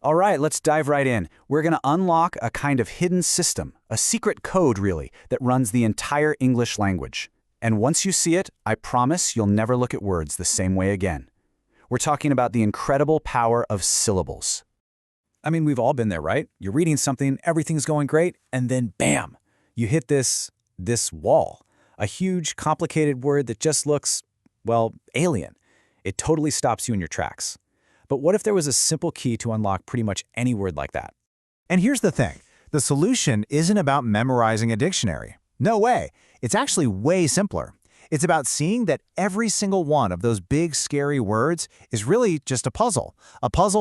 All right, let's dive right in. We're going to unlock a kind of hidden system, a secret code, really, that runs the entire English language. And once you see it, I promise you'll never look at words the same way again. We're talking about the incredible power of syllables. I mean, we've all been there, right? You're reading something, everything's going great, and then bam, you hit this wall. A huge, complicated word that just looks, well, alien. It totally stops you in your tracks. But what if there was a simple key to unlock pretty much any word like that? And here's the thing. The solution isn't about memorizing a dictionary. No way. It's actually way simpler. It's about seeing that every single one of those big, scary words is really just a puzzle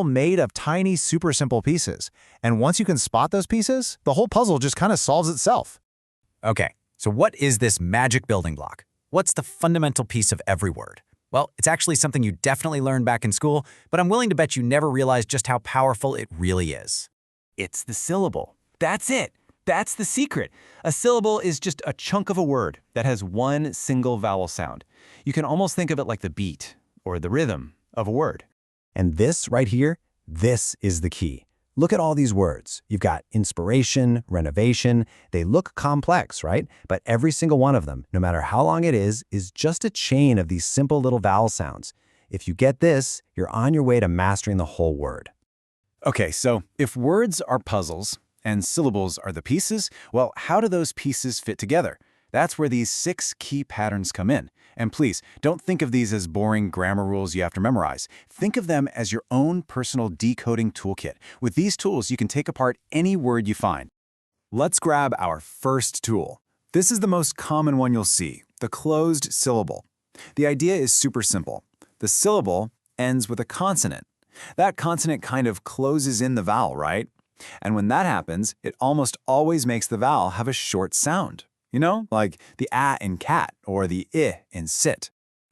made of tiny, super simple pieces. And once you can spot those pieces, the whole puzzle just kind of solves itself. Okay, so what is this magic building block? What's the fundamental piece of every word? Well, it's actually something you definitely learned back in school, but I'm willing to bet you never realized just how powerful it really is. It's the syllable. That's it. That's the secret. A syllable is just a chunk of a word that has one single vowel sound. You can almost think of it like the beat or the rhythm of a word. And this right here, this is the key. Look at all these words. You've got inspiration, renovation. They look complex, right? But every single one of them, no matter how long it is just a chain of these simple little vowel sounds. If you get this, you're on your way to mastering the whole word. Okay, so if words are puzzles and syllables are the pieces, well, how do those pieces fit together? That's where these 6 key patterns come in. And please, don't think of these as boring grammar rules you have to memorize. Think of them as your own personal decoding toolkit. With these tools, you can take apart any word you find. Let's grab our first tool. This is the most common one you'll see, the closed syllable. The idea is super simple. The syllable ends with a consonant. That consonant kind of closes in the vowel, right? And when that happens, it almost always makes the vowel have a short sound. You know, like the ah in cat or the I in sit.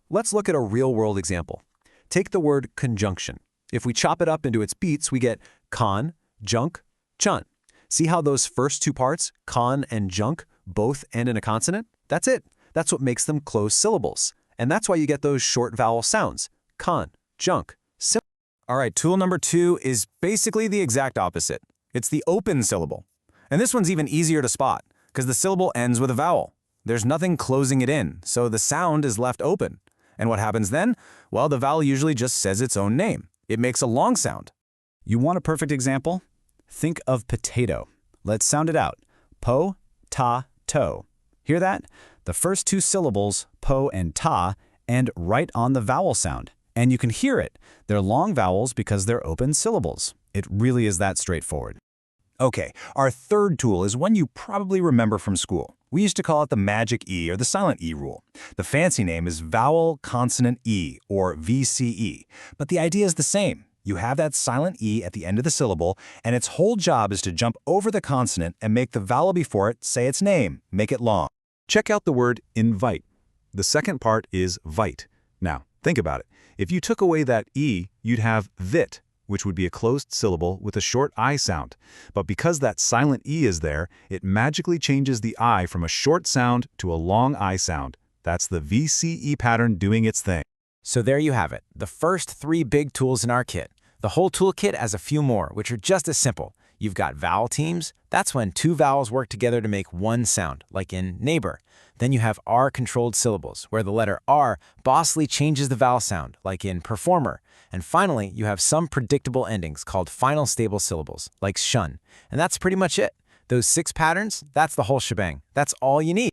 Let's look at a real-world example. Take the word conjunction. If we chop it up into its beats, we get con, junk, chun. See how those first 2 parts, con and junk, both end in a consonant? That's it. That's what makes them closed syllables. And that's why you get those short vowel sounds. Con, junk, sim. All right, tool number 2 is basically the exact opposite. It's the open syllable. And this one's even easier to spot, because the syllable ends with a vowel. There's nothing closing it in, so the sound is left open. And what happens then? Well, the vowel usually just says its own name. It makes a long sound. You want a perfect example? Think of potato. Let's sound it out. Po, ta, to. Hear that? The first 2 syllables, po and ta, end right on the vowel sound. And you can hear it. They're long vowels because they're open syllables. It really is that straightforward. Okay, our third tool is one you probably remember from school. We used to call it the magic E or the silent E rule. The fancy name is vowel consonant E or VCE, but the idea is the same. You have that silent E at the end of the syllable, and its whole job is to jump over the consonant and make the vowel before it say its name, make it long. Check out the word invite. The second part is vite. Now, think about it. If you took away that E, you'd have vit, which would be a closed syllable with a short I sound. But because that silent E is there, it magically changes the I from a short sound to a long I sound. That's the VCE pattern doing its thing. So there you have it, the first 3 big tools in our kit. The whole toolkit has a few more, which are just as simple. You've got vowel teams. That's when 2 vowels work together to make one sound, like in neighbor. Then you have R-controlled syllables, where the letter R bossily changes the vowel sound, like in performer. And finally, you have some predictable endings called final stable syllables, like shun. And that's pretty much it. Those 6 patterns, that's the whole shebang. That's all you need.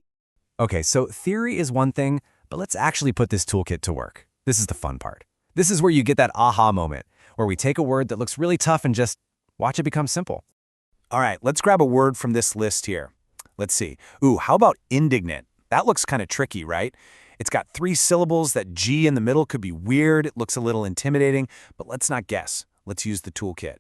Okay, so theory is one thing, but let's actually put this toolkit to work. This is the fun part. This is where you get that aha moment, where we take a word that looks really tough and just watch it become simple. All right, let's grab a word from this list here. Let's see. Ooh, how about indignant? That looks kind of tricky, right? It's got 3 syllables. That G in the middle could be weird. It looks a little intimidating, but let's not guess. Let's use the toolkit.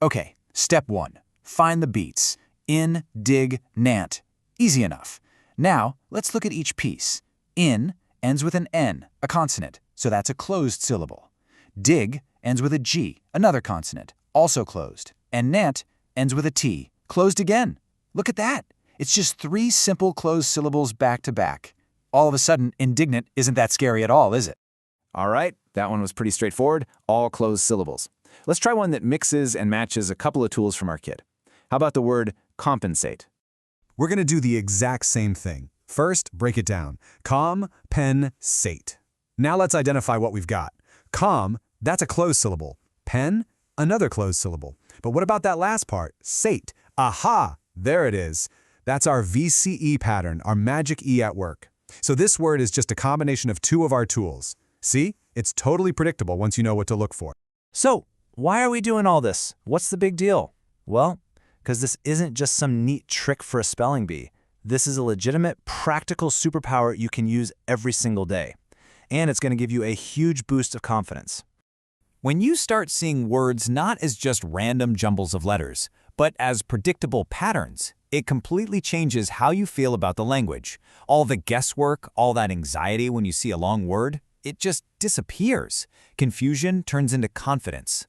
Okay, step 1. Find the beats. In, dig, nant. Easy enough. Now, let's look at each piece. In ends with an N, a consonant, so that's a closed syllable. Dig ends with a G, another consonant, also closed. And nant ends with a T, closed again. Look at that. It's just 3 simple closed syllables back to back. All of a sudden, indignant isn't that scary at all, is it? All right, that one was pretty straightforward, all closed syllables. Let's try one that mixes and matches a couple of tools from our kit. How about the word compensate? We're going to do the exact same thing. First, break it down. Com-pen-sate. Now let's identify what we've got. Com, that's a closed syllable. Pen, another closed syllable. But what about that last part? Sate. Aha! There it is. That's our VCE pattern, our magic E at work. So this word is just a combination of two of our tools. See? It's totally predictable once you know what to look for. So, why are we doing all this? What's the big deal? Well, because this isn't just some neat trick for a spelling bee. This is a legitimate, practical superpower you can use every single day. And it's going to give you a huge boost of confidence. When you start seeing words not as just random jumbles of letters, but as predictable patterns, it completely changes how you feel about the language. All the guesswork, all that anxiety when you see a long word, it just disappears. Confusion turns into confidence.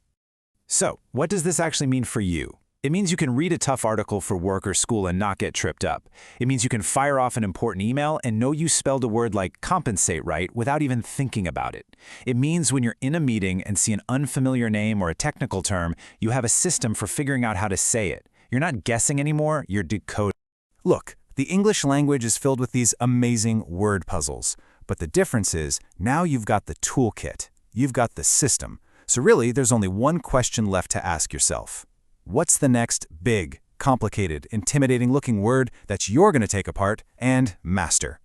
So, what does this actually mean for you? It means you can read a tough article for work or school and not get tripped up. It means you can fire off an important email and know you spelled a word like compensate right without even thinking about it. It means when you're in a meeting and see an unfamiliar name or a technical term, you have a system for figuring out how to say it. You're not guessing anymore, you're decoding. Look, the English language is filled with these amazing word puzzles. But the difference is, now you've got the toolkit. You've got the system. So really, there's only one question left to ask yourself. What's the next big, complicated, intimidating-looking word that you're going to take apart and master?